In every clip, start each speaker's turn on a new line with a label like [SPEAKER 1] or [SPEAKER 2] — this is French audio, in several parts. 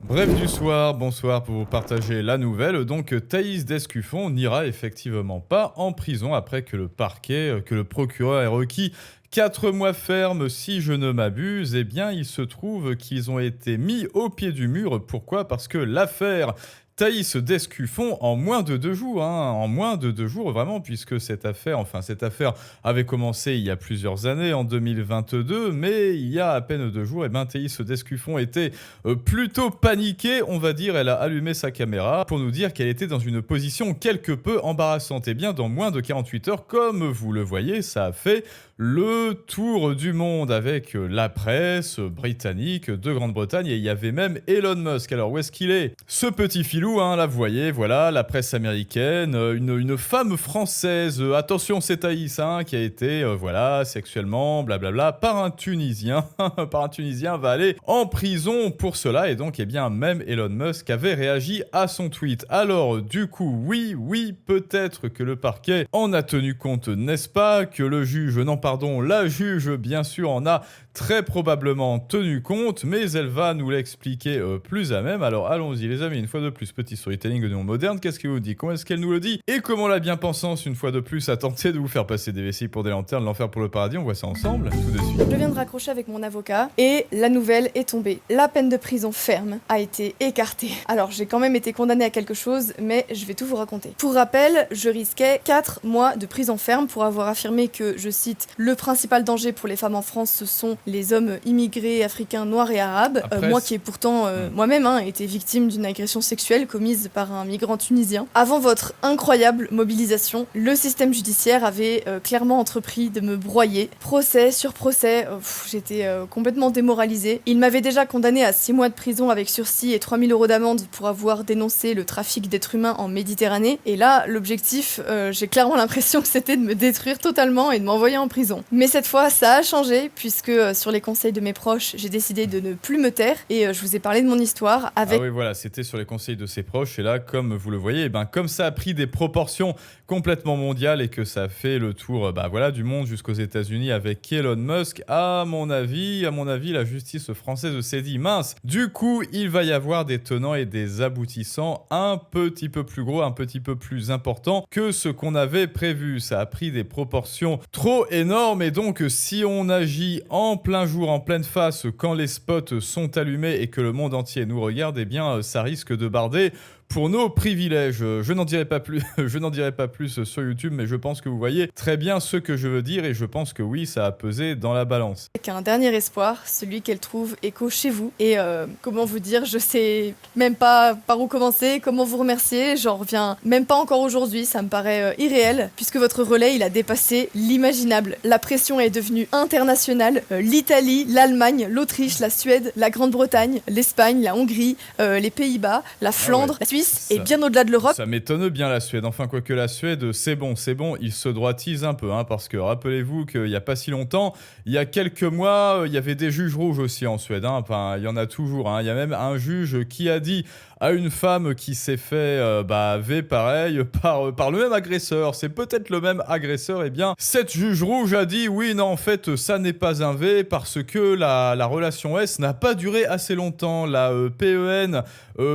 [SPEAKER 1] Bref du soir, bonsoir pour vous partager la nouvelle. Donc Thaïs Descuffon n'ira effectivement pas en prison après que le parquet, que le procureur ait requis 4 mois ferme si je ne m'abuse. Eh bien il se trouve qu'ils ont été mis au pied du mur. Pourquoi ? Parce que l'affaire Thaïs Descuffon en moins de 2 jours, en moins de 2 jours vraiment, puisque cette affaire avait commencé il y a plusieurs années, en 2022, mais il y a à peine 2 jours, Thaïs Descuffon était plutôt paniquée, on va dire. Elle a allumé sa caméra pour nous dire qu'elle était dans une position quelque peu embarrassante. Et bien dans moins de 48 heures, comme vous le voyez, ça a fait le tour du monde avec la presse britannique de Grande-Bretagne, et il y avait même Elon Musk. Alors où est-ce qu'il est ? Ce petit filou, là vous voyez, voilà, la presse américaine, une femme française, attention c'est Thaïs, qui a été, sexuellement, blablabla, par un Tunisien, va aller en prison pour cela. Et donc, même Elon Musk avait réagi à son tweet. Alors, du coup, oui, peut-être que le parquet en a tenu compte, n'est-ce pas ? Que la juge, bien sûr, en a très probablement tenu compte, mais elle va nous l'expliquer plus à même. Alors, allons-y, les amis, une fois de plus, petit storytelling de nom moderne. Qu'est-ce qu'elle vous dit ? Comment est-ce qu'elle nous le dit ? Et comment la bien-pensance, une fois de plus, a tenté de vous faire passer des vessies pour des lanternes, l'enfer pour le paradis ? On voit ça ensemble, tout de suite.
[SPEAKER 2] Je viens de raccrocher avec mon avocat et la nouvelle est tombée. La peine de prison ferme a été écartée. Alors, j'ai quand même été condamnée à quelque chose, mais je vais tout vous raconter. Pour rappel, je risquais 4 mois de prison ferme pour avoir affirmé que, je cite, « Le principal danger pour les femmes en France, ce sont les hommes immigrés, africains, noirs et arabes ». Moi qui ai pourtant moi-même été victime d'une agression sexuelle commise par un migrant tunisien. Avant votre incroyable mobilisation, le système judiciaire avait clairement entrepris de me broyer. Procès sur procès, j'étais complètement démoralisée. Il m'avait déjà condamnée à 6 mois de prison avec sursis et 3 000 € d'amende pour avoir dénoncé le trafic d'êtres humains en Méditerranée. Et là, l'objectif, j'ai clairement l'impression que c'était de me détruire totalement et de m'envoyer en prison. Mais cette fois, ça a changé, puisque sur les conseils de mes proches, j'ai décidé de ne plus me taire et je vous ai parlé de mon histoire avec...
[SPEAKER 1] Ah oui, voilà, c'était sur les conseils de ses proches. Et là, comme vous le voyez, comme ça a pris des proportions complètement mondiales et que ça a fait le tour du monde jusqu'aux États-Unis avec Elon Musk, à mon avis, la justice française s'est dit mince. Du coup, il va y avoir des tenants et des aboutissants un petit peu plus gros, un petit peu plus importants que ce qu'on avait prévu. Ça a pris des proportions trop énormes, et donc si on agit en plein jour, en pleine face, quand les spots sont allumés et que le monde entier nous regarde, ça risque de barder pour nos privilèges. Je n'en dirai pas plus sur YouTube, mais je pense que vous voyez très bien ce que je veux dire, et je pense que oui, ça a pesé dans la balance.
[SPEAKER 2] Avec un dernier espoir, celui qu'elle trouve écho chez vous. Et comment vous dire, je sais même pas par où commencer, comment vous remercier, j'en reviens même pas encore aujourd'hui, ça me paraît irréel, puisque votre relais, il a dépassé l'imaginable. La pression est devenue internationale. L'Italie, l'Allemagne, l'Autriche, la Suède, la Grande-Bretagne, l'Espagne, la Hongrie, les Pays-Bas, la Flandre, la Suisse, et bien au-delà de l'Europe.
[SPEAKER 1] Ça m'étonne bien la Suède. Enfin, quoique la Suède, c'est bon, ils se droitisent un peu, parce que rappelez-vous qu'il n'y a pas si longtemps, il y a quelques mois, il y avait des juges rouges aussi en Suède. Enfin, il y en a toujours. Il y a même un juge qui a dit à une femme qui s'est fait pareil par le même agresseur. C'est peut-être le même agresseur. Cette juge rouge a dit oui, non, en fait, ça n'est pas un V parce que la relation S n'a pas duré assez longtemps. La PEN,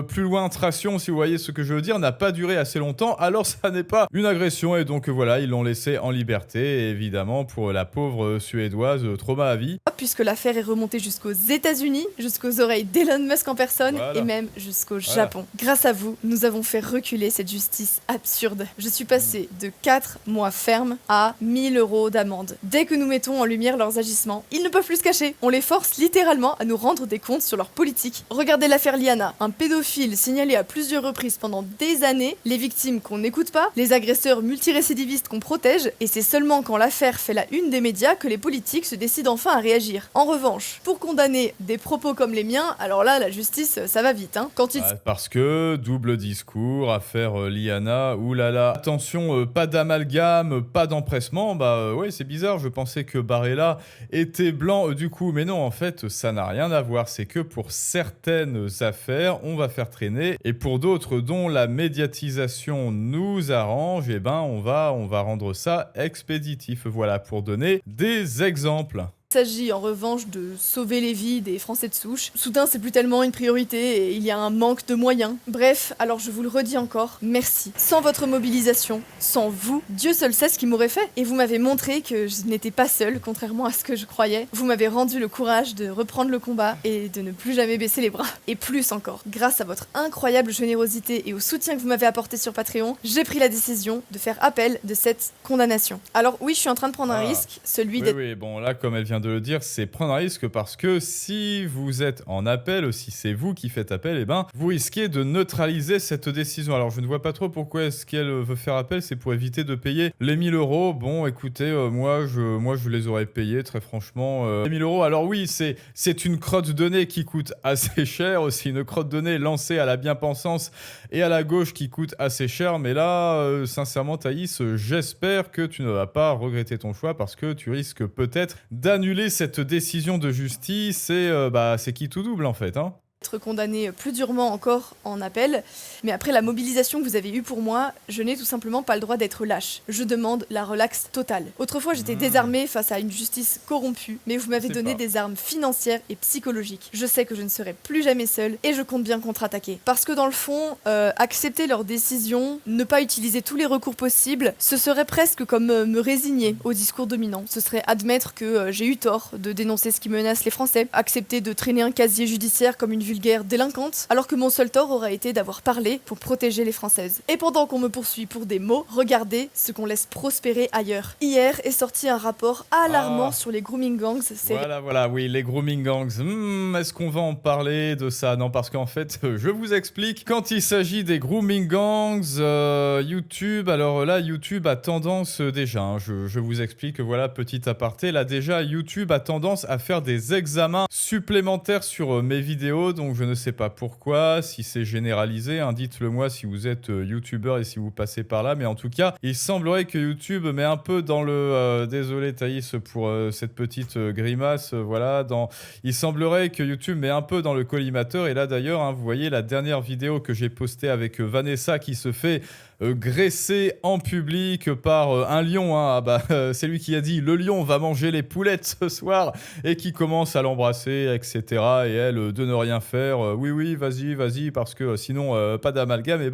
[SPEAKER 1] plus loin traction, si vous voyez ce que je veux dire, n'a pas duré assez longtemps. Alors ça n'est pas une agression, et donc voilà, ils l'ont laissé en liberté. Et évidemment, pour la pauvre Suédoise, trauma à vie.
[SPEAKER 2] Puisque l'affaire est remontée jusqu'aux États-Unis, jusqu'aux oreilles d'Elon Musk en personne, et même jusqu'au Japon. Grâce à vous, nous avons fait reculer cette justice absurde. Je suis passée de 4 mois ferme à 1 000 € d'amende. Dès que nous mettons en lumière leurs agissements, ils ne peuvent plus se cacher. On les force littéralement à nous rendre des comptes sur leur politique. Regardez l'affaire Liana, un pédophile signalé à plusieurs reprises pendant des années, les victimes qu'on n'écoute pas, les agresseurs multirécidivistes qu'on protège, et c'est seulement quand l'affaire fait la une des médias que les politiques se décident enfin à réagir. En revanche, pour condamner des propos comme les miens, alors là, la justice, ça va vite, Quand il...
[SPEAKER 1] Parce que, double discours, affaire Liana, oulala, attention, pas d'amalgame, pas d'empressement, ouais, c'est bizarre, je pensais que Barella était blanc du coup, mais non, en fait, ça n'a rien à voir, c'est que pour certaines affaires, on va faire traîner, et pour d'autres dont la médiatisation nous arrange, on va rendre ça expéditif. Voilà, pour donner des exemples.
[SPEAKER 2] Il s'agit en revanche de sauver les vies des Français de souche. Soudain, c'est plus tellement une priorité et il y a un manque de moyens. Bref, alors je vous le redis encore, merci. Sans votre mobilisation, sans vous, Dieu seul sait ce qu'il m'aurait fait. Et vous m'avez montré que je n'étais pas seule, contrairement à ce que je croyais. Vous m'avez rendu le courage de reprendre le combat et de ne plus jamais baisser les bras. Et plus encore, grâce à votre incroyable générosité et au soutien que vous m'avez apporté sur Patreon, j'ai pris la décision de faire appel de cette condamnation. Alors oui, je suis en train de prendre un risque, celui d'être...
[SPEAKER 1] Oui, bon, là, comme elle vient de le dire, c'est prendre un risque parce que si vous êtes en appel, si c'est vous qui faites appel, eh ben, vous risquez de neutraliser cette décision. Alors, je ne vois pas trop pourquoi est-ce qu'elle veut faire appel, c'est pour éviter de payer les 1000 euros. Bon, écoutez, moi, je les aurais payés, très franchement. Les 1000 euros, alors oui, c'est une crotte de nez qui coûte assez cher, aussi une crotte de nez lancée à la bien-pensance et à la gauche qui coûte assez cher, mais là, sincèrement, Thaïs, j'espère que tu ne vas pas regretter ton choix parce que tu risques peut-être d'annuler cette décision de justice et c'est qui tout double en fait, hein.
[SPEAKER 2] Être condamné plus durement encore en appel, mais après la mobilisation que vous avez eue pour moi, je n'ai tout simplement pas le droit d'être lâche. Je demande la relaxe totale. Autrefois, j'étais désarmée face à une justice corrompue, mais vous m'avez donné des armes financières et psychologiques. Je sais que je ne serai plus jamais seule et je compte bien contre-attaquer. Parce que dans le fond, accepter leur décision, ne pas utiliser tous les recours possibles, ce serait presque comme me résigner au discours dominant. Ce serait admettre que j'ai eu tort de dénoncer ce qui menace les Français, accepter de traîner un casier judiciaire comme une vulgaire délinquante, alors que mon seul tort aurait été d'avoir parlé pour protéger les Françaises. Et pendant qu'on me poursuit pour des mots, regardez ce qu'on laisse prospérer ailleurs. Hier est sorti un rapport alarmant sur les grooming gangs.
[SPEAKER 1] Voilà, oui, les grooming gangs. Est-ce qu'on va en parler de ça? Non, parce qu'en fait, je vous explique, quand il s'agit des grooming gangs, YouTube, alors là, YouTube a tendance déjà, hein, je vous explique, voilà, petit aparté, là déjà, YouTube a tendance à faire des examens supplémentaires sur mes vidéos, donc je ne sais pas pourquoi, si c'est généralisé, hein, dites-le moi si vous êtes youtubeur et si vous passez par là, mais en tout cas, il semblerait que YouTube met un peu dans le... désolé Thaïs pour cette petite grimace, voilà, il semblerait que YouTube met un peu dans le collimateur, et là d'ailleurs, hein, vous voyez la dernière vidéo que j'ai postée avec Vanessa qui se fait graissé en public par un lion, hein. C'est lui qui a dit le lion va manger les poulettes ce soir et qui commence à l'embrasser, etc. Et elle de ne rien faire, oui, vas-y, parce que sinon pas d'amalgame. Et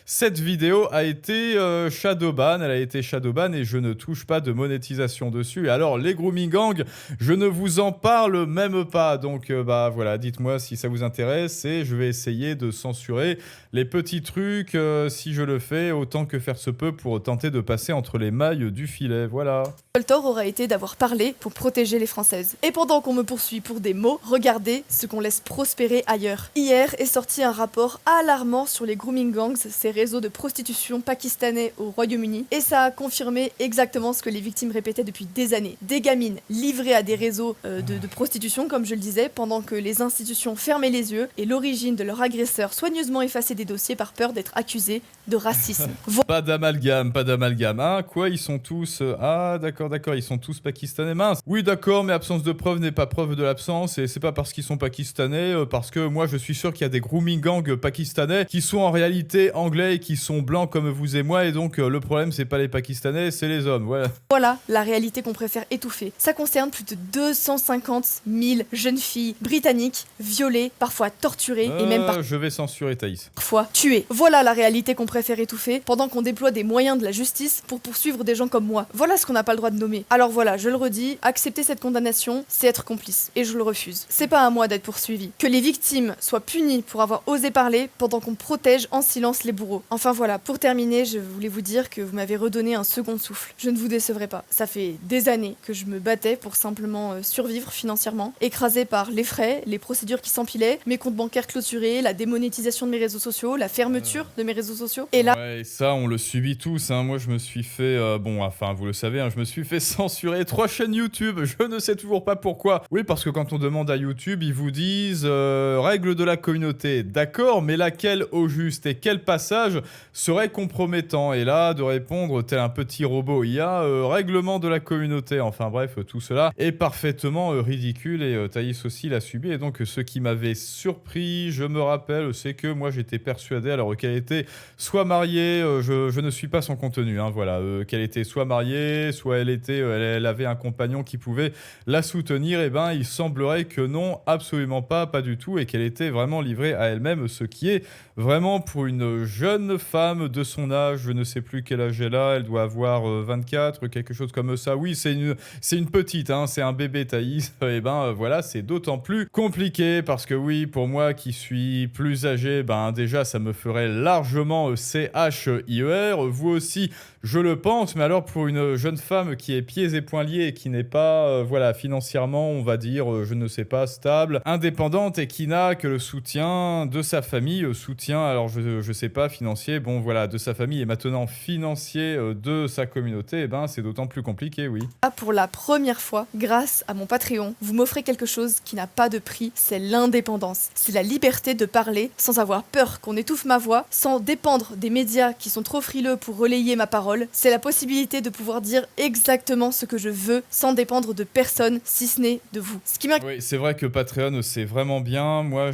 [SPEAKER 1] cette vidéo a été shadowban, elle a été shadowban et je ne touche pas de monétisation dessus. Et alors les grooming gangs, je ne vous en parle même pas. Donc voilà, dites-moi si ça vous intéresse et je vais essayer de censurer les petits trucs si je le fais, autant que faire se peut pour tenter de passer entre les mailles du filet, voilà.
[SPEAKER 2] Le tort aurait été d'avoir parlé pour protéger les Françaises. Et pendant qu'on me poursuit pour des mots, regardez ce qu'on laisse prospérer ailleurs. Hier est sorti un rapport alarmant sur les grooming gangs, ces réseaux de prostitution pakistanais au Royaume-Uni, et ça a confirmé exactement ce que les victimes répétaient depuis des années. Des gamines livrées à des réseaux de prostitution, comme je le disais, pendant que les institutions fermaient les yeux et l'origine de leur agresseur soigneusement effacée des dossiers par peur d'être accusés de racisme.
[SPEAKER 1] Pas d'amalgame, hein, quoi, ils sont tous... Ah, d'accord, ils sont tous pakistanais, mince. Oui, d'accord, mais absence de preuve n'est pas preuve de l'absence, et c'est pas parce qu'ils sont pakistanais, parce que moi, je suis sûr qu'il y a des grooming gangs pakistanais qui sont en réalité anglais et qui sont blancs comme vous et moi, et donc le problème, c'est pas les pakistanais, c'est les hommes, voilà.
[SPEAKER 2] Voilà la réalité qu'on préfère étouffer. Ça concerne plus de 250 000 jeunes filles britanniques, violées, parfois torturées, et même
[SPEAKER 1] Je vais censurer Thaïs.
[SPEAKER 2] Parfois tuées. Voilà la réalité qu'on préfère étouffer, pendant qu'on déploie des moyens de la justice pour poursuivre des gens comme moi. Voilà ce qu'on n'a pas le droit de nommer. Alors voilà, je le redis, accepter cette condamnation, c'est être complice, et je le refuse. C'est pas à moi d'être poursuivi. Que les victimes soient punies pour avoir osé parler, pendant qu'on protège en silence les bourreaux. Enfin voilà, pour terminer, je voulais vous dire que vous m'avez redonné un second souffle. Je ne vous décevrai pas. Ça fait des années que je me battais pour simplement survivre financièrement, écrasée par les frais, les procédures qui s'empilaient, mes comptes bancaires clôturés, la démonétisation de mes réseaux sociaux, la fermeture de mes réseaux sociaux. Et là...
[SPEAKER 1] Ouais, ça, on le subit tous, hein. Moi, je me suis fait... vous le savez, hein, je me suis fait censurer 3 chaînes YouTube. Je ne sais toujours pas pourquoi. Oui, parce que quand on demande à YouTube, ils vous disent règle de la communauté. D'accord, mais laquelle au juste et quel passage serait compromettant? Et là, de répondre tel un petit robot IA, règlement de la communauté. Enfin bref, tout cela est parfaitement ridicule et Thaïs aussi l'a subi. Et donc, ce qui m'avait surpris, je me rappelle, c'est que moi, j'étais persuadé alors qu'elle était soit mariée, je ne suis pas son contenu, hein, voilà, qu'elle était soit mariée, soit elle elle avait un compagnon qui pouvait la soutenir, et ben il semblerait que non, absolument pas du tout, et qu'elle était vraiment livrée à elle-même, ce qui est vraiment pour une jeune femme de son âge, je ne sais plus quel âge elle a, elle doit avoir 24, quelque chose comme ça. Oui, c'est une petite, hein, c'est un bébé Thaïs, et ben voilà, c'est d'autant plus compliqué parce que oui, pour moi qui suis plus âgé, ben déjà ça me ferait largement CHIER, vous aussi je le pense, mais alors pour une jeune femme qui est pieds et poings liés et qui n'est pas, voilà, financièrement, on va dire, je ne sais pas, stable, indépendante et qui n'a que le soutien de sa famille, soutien, alors je sais pas, financier, bon voilà, de sa famille et maintenant financier de sa communauté, eh ben c'est d'autant plus compliqué, oui.
[SPEAKER 2] Ah, pour la première fois, grâce à mon Patreon, vous m'offrez quelque chose qui n'a pas de prix, c'est l'indépendance. C'est la liberté de parler sans avoir peur qu'on étouffe ma voix, sans dépendre des médias qui sont trop frileux pour relayer ma parole. C'est la possibilité de pouvoir dire exactement ce que je veux sans dépendre de personne, si ce n'est de vous. Ce qui
[SPEAKER 1] Oui, c'est vrai que Patreon, c'est vraiment bien. Moi,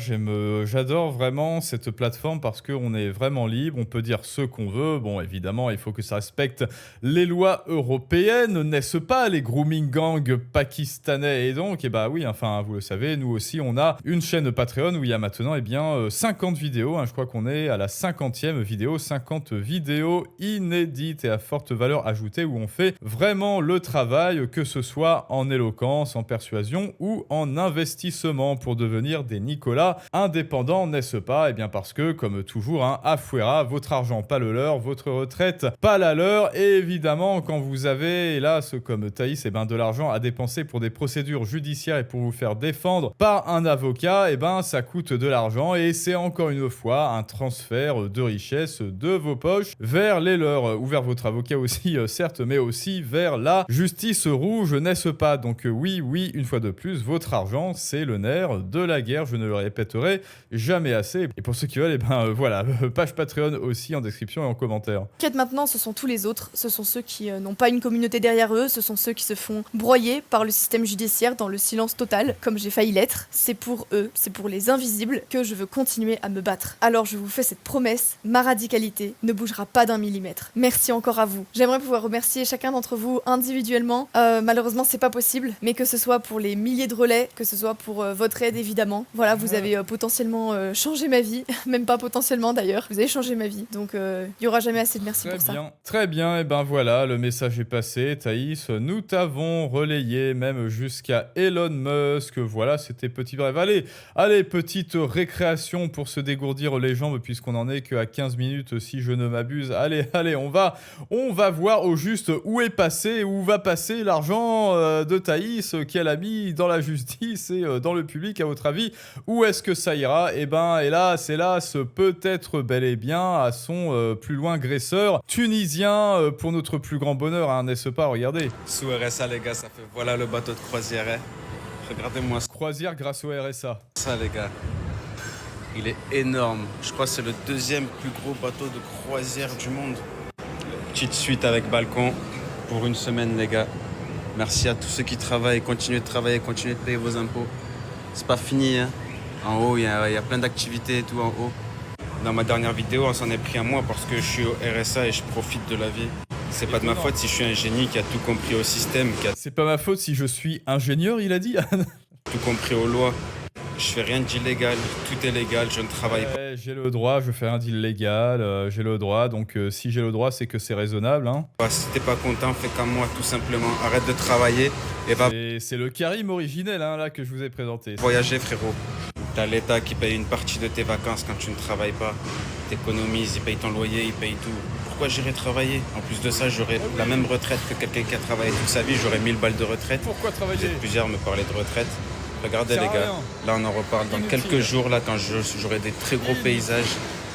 [SPEAKER 1] j'adore vraiment cette plateforme parce qu'on est vraiment libre, on peut dire ce qu'on veut. Bon, évidemment, il faut que ça respecte les lois européennes, n'est-ce pas, les grooming gangs pakistanais. Et donc, eh bah oui, enfin, vous le savez, nous aussi, on a une chaîne Patreon où il y a maintenant, eh bien, 50 vidéos. Hein, je crois qu'on est à la 50e vidéo, 50 vidéos inédites et à forte valeur ajoutée où on fait vraiment le travail, que ce soit en éloquence, en persuasion ou en investissement pour devenir des Nicolas indépendants, n'est-ce pas? Eh bien parce que, comme toujours, hein, Afuera, votre argent pas le leur, votre retraite pas la leur, et évidemment quand vous avez, hélas, comme Thaïs, eh ben, de l'argent à dépenser pour des procédures judiciaires et pour vous faire défendre par un avocat, eh ben ça coûte de l'argent et c'est encore une fois un transfert de richesse de vos poches vers les leurs, ou vers votre avocat aussi, certes, mais aussi vers la justice rouge, n'est-ce pas? Donc oui, une fois de plus, votre argent, c'est le nerf de la guerre, je ne le répéterai jamais assez. Et pour ceux qui veulent, eh ben voilà, page Patreon aussi en description et en commentaire.
[SPEAKER 2] Quête maintenant, ce sont tous les autres, ce sont ceux qui n'ont pas une communauté derrière eux, ce sont ceux qui se font broyer par le système judiciaire dans le silence total, comme j'ai failli l'être. C'est pour eux, c'est pour les invisibles que je veux continuer à me battre. Alors je vous fais cette promesse, ma radicalité ne bougera pas d'un millimètre. Merci encore à vous. J'aimerais pouvoir remercier chacun d'entre vous individuellement. Malheureusement, c'est pas possible, mais que ce soit pour les milliers de relais, que ce soit pour votre aide évidemment. Voilà, vous avez potentiellement changé ma vie, même pas potentiellement d'ailleurs. Vous avez changé ma vie, donc il y aura jamais assez de merci pour ça.
[SPEAKER 1] Très bien, et ben voilà, le message est passé, Thaïs. Nous t'avons relayé même jusqu'à Elon Musk. Voilà, c'était petit bref. Allez, petite récréation pour se dégourdir les jambes puisqu'on en est qu'à 15 minutes si je ne m'abuse. Allez, on va voir au juste où va passer l'argent de Thaïs qu'elle a mis dans la justice et dans le public, à votre avis. Où est-ce que ça ira? Eh ben, hélas, peut-être bel et bien à son plus loin graisseur tunisien, pour notre plus grand bonheur, hein, n'est-ce pas? Regardez.
[SPEAKER 3] Sous RSA, les gars, ça fait voilà le bateau de croisière. Hein. Regardez-moi
[SPEAKER 1] Croisière grâce au RSA.
[SPEAKER 3] ça, les gars. Il est énorme. Je crois que c'est le deuxième plus gros bateau de croisière du monde. Petite suite avec balcon pour une semaine, les gars. Merci à tous ceux qui travaillent. Continuez de travailler, continuez de payer vos impôts. C'est pas fini, hein. En haut, il y a plein d'activités et tout en haut. Dans ma dernière vidéo, on s'en est pris à moi parce que je suis au RSA et je profite de la vie. C'est pas de ma faute si je suis un génie qui a tout compris au système, qui a
[SPEAKER 1] C'est pas ma faute si je suis ingénieur, il a dit.
[SPEAKER 3] tout compris aux lois. Je fais rien d'illégal, tout est légal, je ne travaille pas.
[SPEAKER 1] J'ai le droit, je fais un deal légal, j'ai le droit, donc si j'ai le droit, c'est que c'est raisonnable, hein.
[SPEAKER 3] Si t'es pas content, fais comme moi, tout simplement. Arrête de travailler et va
[SPEAKER 1] Et c'est le Karim originel, hein, là, que je vous ai présenté.
[SPEAKER 3] voyager, frérot. T'as l'État qui paye une partie de tes vacances quand tu ne travailles pas. T'économises, il paye ton loyer, il paye tout. Pourquoi j'irai travailler? En plus de ça, j'aurai la même retraite que quelqu'un qui a travaillé toute sa vie. J'aurai 1000 balles de retraite.
[SPEAKER 1] Pourquoi
[SPEAKER 3] Vous
[SPEAKER 1] travailler?
[SPEAKER 3] êtes plusieurs à me parler de retraite. Regardez
[SPEAKER 1] Ça
[SPEAKER 3] les
[SPEAKER 1] sert à
[SPEAKER 3] gars,
[SPEAKER 1] rien.
[SPEAKER 3] là on en reparle dans
[SPEAKER 1] Inutile.
[SPEAKER 3] quelques jours, là quand j'aurai des très gros paysages.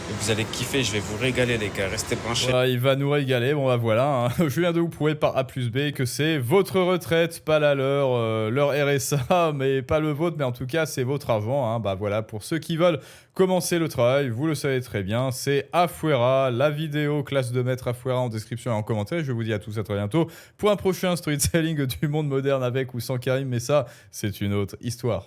[SPEAKER 3] Et vous allez kiffer, je vais vous régaler les gars, restez branchés.
[SPEAKER 1] Voilà, il va nous régaler, bon bah voilà, hein. Je viens de vous prouver par A plus B que c'est votre retraite, pas la leur RSA, mais pas le vôtre, mais en tout cas c'est votre argent, hein. Bah voilà, pour ceux qui veulent commencer le travail, vous le savez très bien, c'est Afuera, la vidéo classe de maître Afuera en description et en commentaire. Je vous dis à tous à très bientôt pour un prochain storytelling du monde moderne avec ou sans Karim, mais ça c'est une autre histoire.